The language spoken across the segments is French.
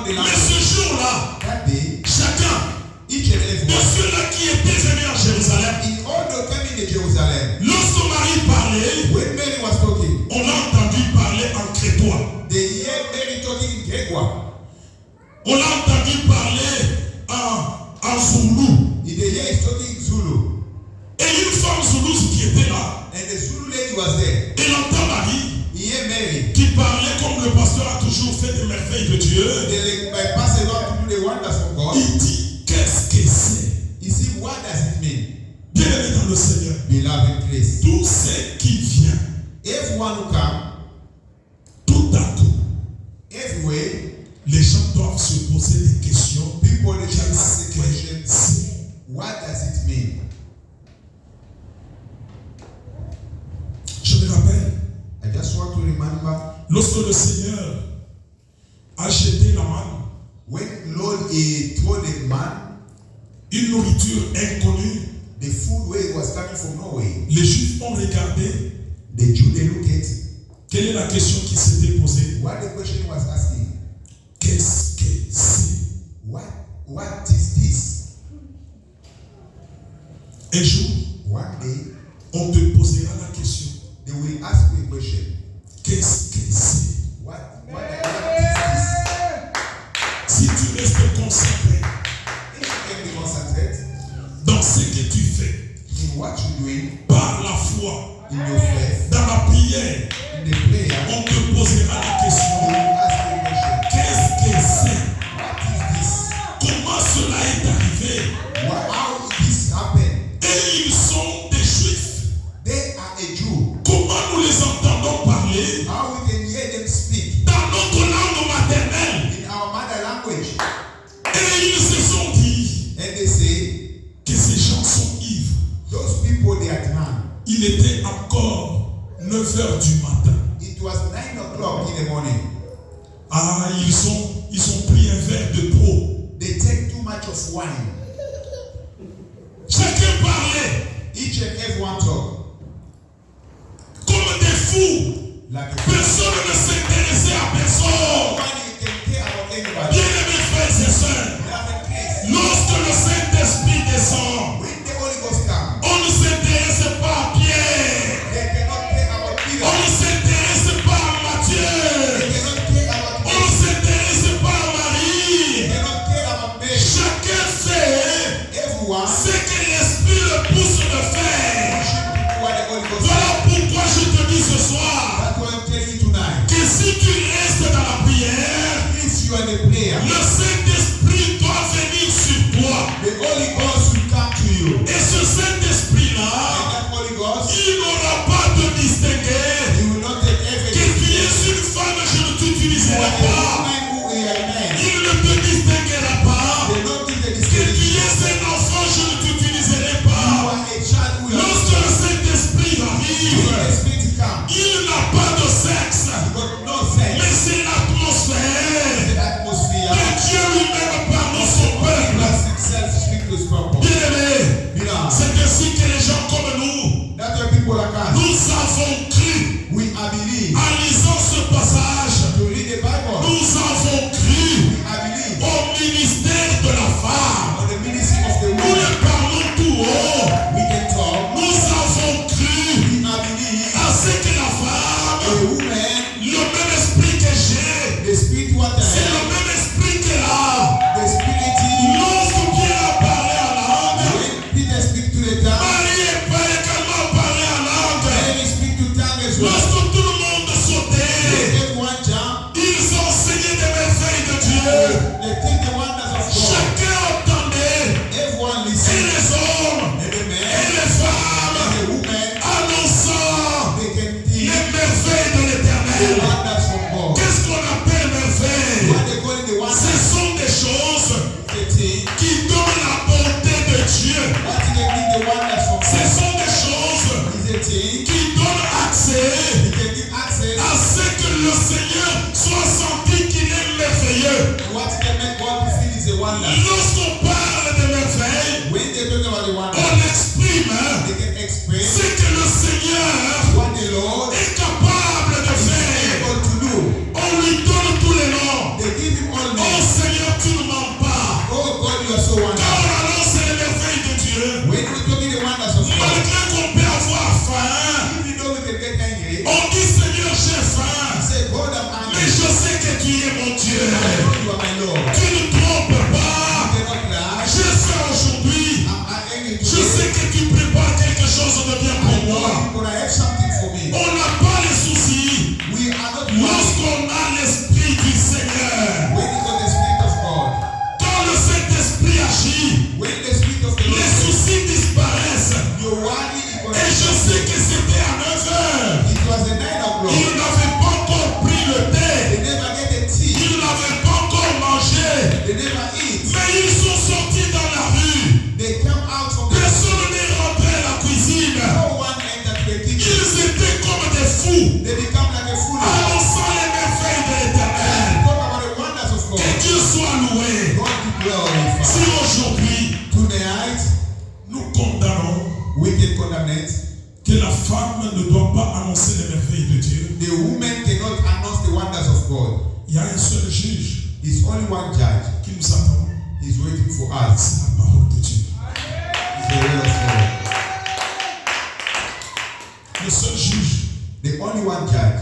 the Mais language. ce jour-là, That day, chacun each and every de one, ceux-là qui étaient venus à Jérusalem, in all the coming to Jerusalem, lorsque Marie parlait, when Mary was talking, on a entendu parler en crétois. they hear Mary talking in Gregor. On a entendu parler en Zoulou. They hear is talking in Zulu. Et une femme Zoulou qui était là, And the Zulu lady was there. elle entend Marie He hear Mary. qui parlait comme le pasteur a toujours fait des merveilles de Dieu. They like pass along to do the wonders of God. Il dit, qu'est-ce que c'est? You see, what does it mean? Bien-aimé dans le Seigneur, Beloved in Christ. tout ce qui vient, Everyone who come, tout à coup, everywhere, les gens doivent se poser des questions. people they shall ask the Qu'est-ce question, que c'est? what does it mean? Je me rappelle, I just want to remember lorsque le Seigneur a jeté la manne, when Lord he told the man une nourriture inconnue, the food where it was coming from Norway. les Juifs ont regardé. The Jew they look at Quelle est la question qui s'était posée? what the question was asking. Qu'est-ce que c'est? What is this? Un jour, One day on te posera la question. they will ask you a question. Qu'est-ce que c'est? What is this? Si tu restes concentré If you can be concentrated dans ce que tu fais, in what you're doing, par la foi, in your faith, dans la prière, in the prayer, on te posera la they question. will ask you a question. Qu'est-ce que c'est? What is this? Comment cela est arrivé? How this happened? Et ils sont des Juifs. They are a Jew. Comment nous les entendons parler How we can hear them speak dans notre langue maternelle? in our mother language? Et ils se sont dit And they say, que ces gens sont ivres. those people they are drunk. Il était encore 9 heures du matin. It was 9 o'clock in the morning. Ah, ils ont pris un verre de trop. They take too much of wine. Chacun parlait Each and everyone talk comme des fous. like a Personne ne s'intéressait à personne. Nobody can care about anybody. Bien-aimés frères et sœurs, Beloved Christ, lorsque le Saint-Esprit descend, when the Holy Ghost comes, on ne s'intéresse pas à Pierre. they cannot care about Peter. On ne s'intéresse pas à They Matthieu. cannot care about On ne Mary. s'intéresse pas à They Marie. cannot care about Mary. Chacun fait Everyone ce que l'Esprit le pousse de faire. should do what the Holy Ghost Voilà says. pourquoi je te dis ce soir That's what I'm telling you tonight. que si tu restes dans la prière, If you are in a prayer, le Saint-Esprit doit venir sur toi. the Holy Ghost will come to you. Et ce Saint-Esprit-là, And that Holy Ghost, il n'aura pas de distinguer. he will not take every Que tu es une femme, je ne t'utiliserai woman pas. who is a man. Il ne te distinguera pas. They don't think that Que this tu is es un enfant, je ne t'utiliserai you pas. are a child who Lorsque le is Saint-Esprit the arrive, Spirit come. il n'a pas de sexe. You got no sense. Mais c'est l'atmosphère The atmosphere que femme ne doit pas annoncer les merveilles de Dieu. The woman cannot announce the wonders of God. Il y a un seul juge It's only one judge. qui nous attend. He's waiting for us. C'est la parole de Dieu. It's the word of God. Le seul juge. The only one judge.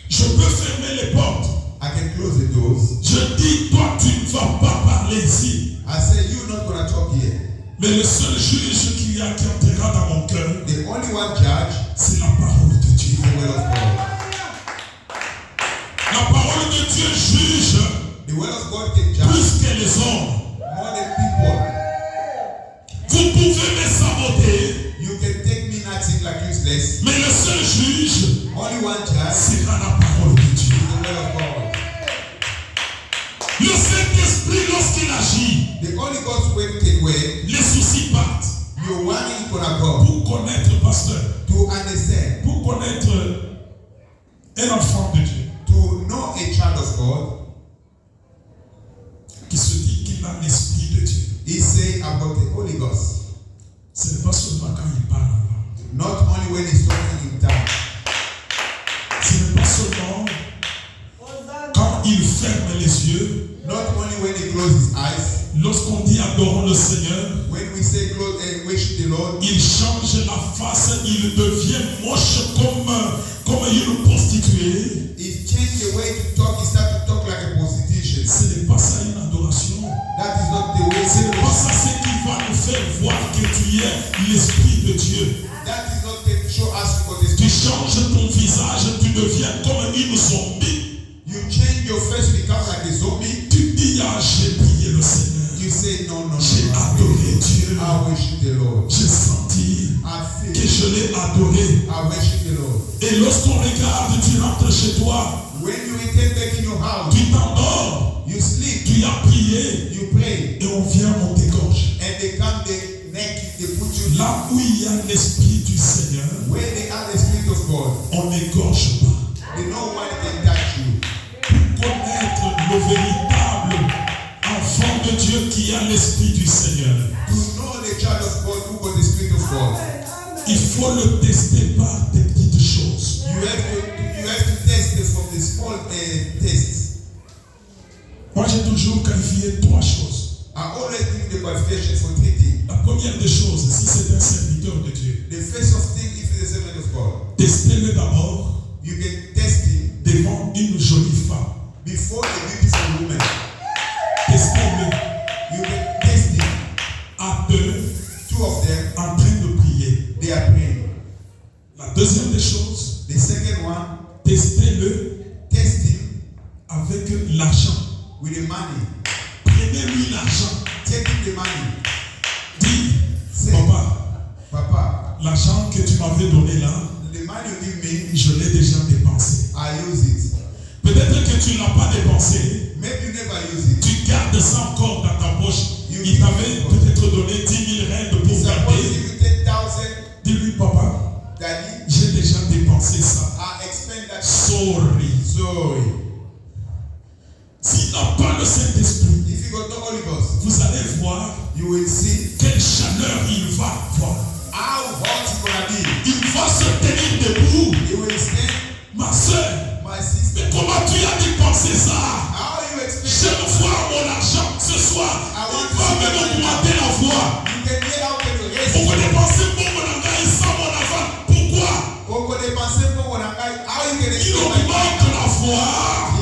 Je peux fermer les portes. I can close the doors. Je dis, toi, tu ne vas pas parler ici. I say, you're not going to talk here. Mais le seul juge qui entrera dans mon cœur, The only one judge c'est la parole de Dieu. is the word of God. La parole de Dieu juge The word of God can judge plus que les hommes. more than people. Vous pouvez me saboter, You can take me nothing like useless. mais le seul juge Only one judge is sera la parole de Dieu. the word of God. Le Saint-Esprit, lorsqu'il agit, The Holy Ghost when can work, les soucis partent. your one is gonna go Pour connaître, pasteur, to understand, pour connaître un enfant de Dieu to know a child of God. qui se dit qu'il a l'Esprit de Dieu. He say about the Holy Ghost, Ce n'est pas seulement quand il parle en langue. not only when he's talking in tongues, Ce n'est pas seulement quand il ferme les yeux. not only when he closes his eyes. Lorsqu'on dit adorons le Seigneur, When we say close and worship the Lord, il change la face, il devient moche comme une prostituée. he changed the way to talk. He started to talk like a prostitution. Ce n'est pas ça une adoration. That is not the way. Ce n'est pas ça ce qui va nous faire voir que tu es l'Esprit de Dieu. That is not to show us for the Tu Spirit. changes ton visage, tu deviens comme une zombie. You change your face to become like a zombie. Tu dis, ah, j'ai prié le Seigneur. You say no, no, no. J'ai no. adoré Dieu. I worship the Lord. J'ai senti I que feel. je l'ai adoré. I worship the Lord. Et lorsqu'on regarde, tu rentres chez toi, When you return back in your house, tu t'endors, you sleep, tu as prié, you pray, et on vient, on t'égorge. and they come, they neck, they put you Là où il y a l'Esprit du Seigneur, where they are the Spirit of God. on n'égorge pas. They know why they can touch you. Connaître le véritable enfant de Dieu qui a l'Esprit du Seigneur, To know the child of God who got the Spirit of God, il faut le tester par des petites choses. you have to test it from the small tests. Moi, j'ai toujours qualifié trois choses. I always give the qualification for 3 things. La première des choses, si c'est un serviteur de Dieu, The first of thing, if it's a servant of God, testez-le d'abord you can test him devant une jolie femme. before a beautiful woman. Testez-le You can test him. à deux 2 of them, en train de prier. they are praying. La deuxième des choses, The second one, testez-le test him avec l'argent. with the money. Prenez-lui l'argent. Take him the money. Dis, Say, papa, Papa, l'argent que tu m'avais donné là, the money you give me, je l'ai déjà dépensé. I use it. Peut-être que tu ne l'as pas dépensé. Maybe you never use it. Tu gardes ça encore dans ta poche. Il t'avait peut-être donné 10 000 règles pour Suppose garder. if you take 1,000, Dis-lui, papa, Daddy, j'ai déjà dépensé ça. I expend that. Sorry. Sorry. S'il n'a pas le Saint-Esprit, If you got no Holy Ghost, vous allez voir you will see quelle chaleur il va avoir. how hot it's gonna be. Il va se tenir debout. You will stand, Ma soeur, my mais sister. comment tu as dépensé ça? How you expect? J'aime voir mon argent ce soir. Il va même augmenter la voix. You can hear how can you raise On va it. dépenser pour mon engagement sans mon avant. Pourquoi? How you can Il expect? augmente la voix.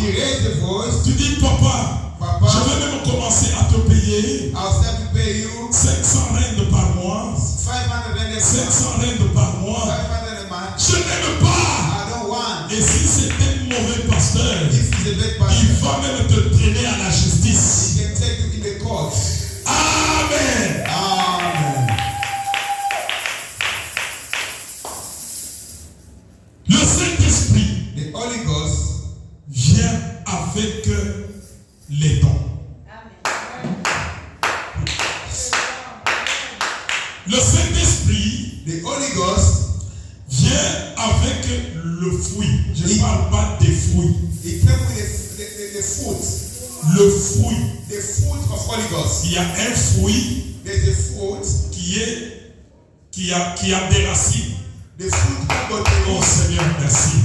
He raised the voice. Tu dis, papa, Papa, je vais même commencer à te payer I'll start to pay you 500 rentes par mois. 500 rentes par mois. 500 a month. Je n'aime pas. I don't want. Et si c'est un mauvais pasteur, If he's a bad il pastor, va même te traîner à la justice. he can take you in the court. Amen. Amen. Le Saint-Esprit The Holy Ghost vient avec les dons. Le Saint-Esprit The Holy Ghost, vient avec le fruit. Je ne parle pas des fruits. it came with the fruit. Le fruit. The fruit of Holy Ghost. Il y a un fruit There's a fruit qui a des racines. The fruit of God. Oh Seigneur, merci.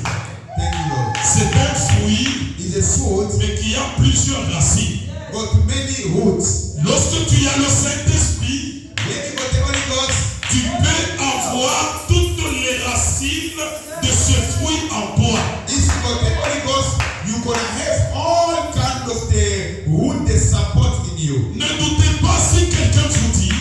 Thank you, Lord. C'est un fruit, It's a fruit, mais qui a plusieurs racines. but many roots. Lorsque tu as le Saint-Esprit, When you got the Holy Ghost, tu peux avoir toutes les racines de ce fruit en toi. if you got the Holy Ghost, you're gonna have all kind of the root, the support in you. Ne doutez pas si quelqu'un vous dit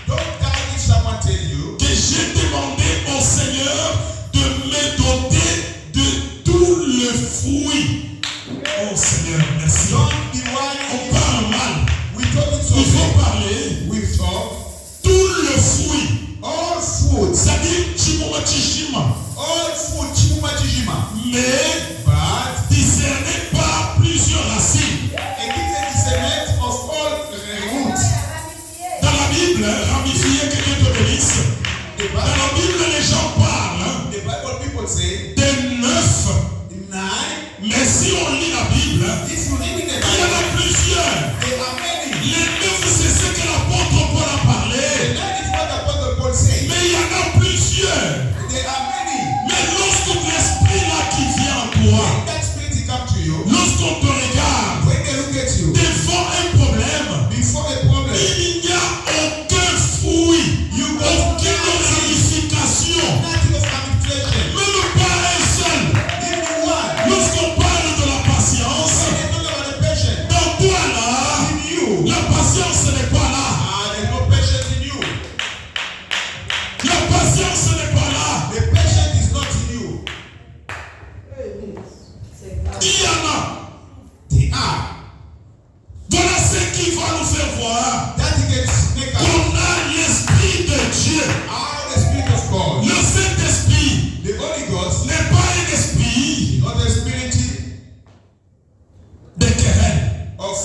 Don't doubt if someone tell you que j'ai demandé au Seigneur de me doter de tout le fruit. Oh Seigneur, merci. don't be On worried. parle mal. We talking so Il faut big. parler We talk tout le fruit. all fruits, C'est-à-dire chimoma chishima. all fruit, chimuma chijima. Mais But discerner par plusieurs racines. it is a discernment of all roots. Dans la Bible, ramifié, que Dieu te bénisse. The Dans la Bible, les gens parlent Bible people say des 9. 9. Mais si on lit la Bible, If you read in the il y en Bible, a plusieurs. there are many. Les 9, c'est ce que l'apôtre Paul a parlé. That is what the Apostle Paul said. Mais il y en a plusieurs. There are many. Mais lorsque l'esprit là qui vient en toi, That spirit come to you. lorsqu'on te regarde When they look at you, devant un problème, before a problem, il n'y a aucun fruit, aucune ramification, nothing of manipulation. même pas un seul. Even one. Lorsqu'on parle de la patience, When they talk about the patient, dans toi là, in you, la patience n'est pas là. there's no patience in you. La patience n'est pas là. The patient is not in you. Il y en a. They are. Voilà ce qui va nous faire voir That gets make us qu'on a l'Esprit de Dieu. are the spirit of God. Le Saint-Esprit The Holy Ghost, n'est pas un esprit not the spirit de querelle. of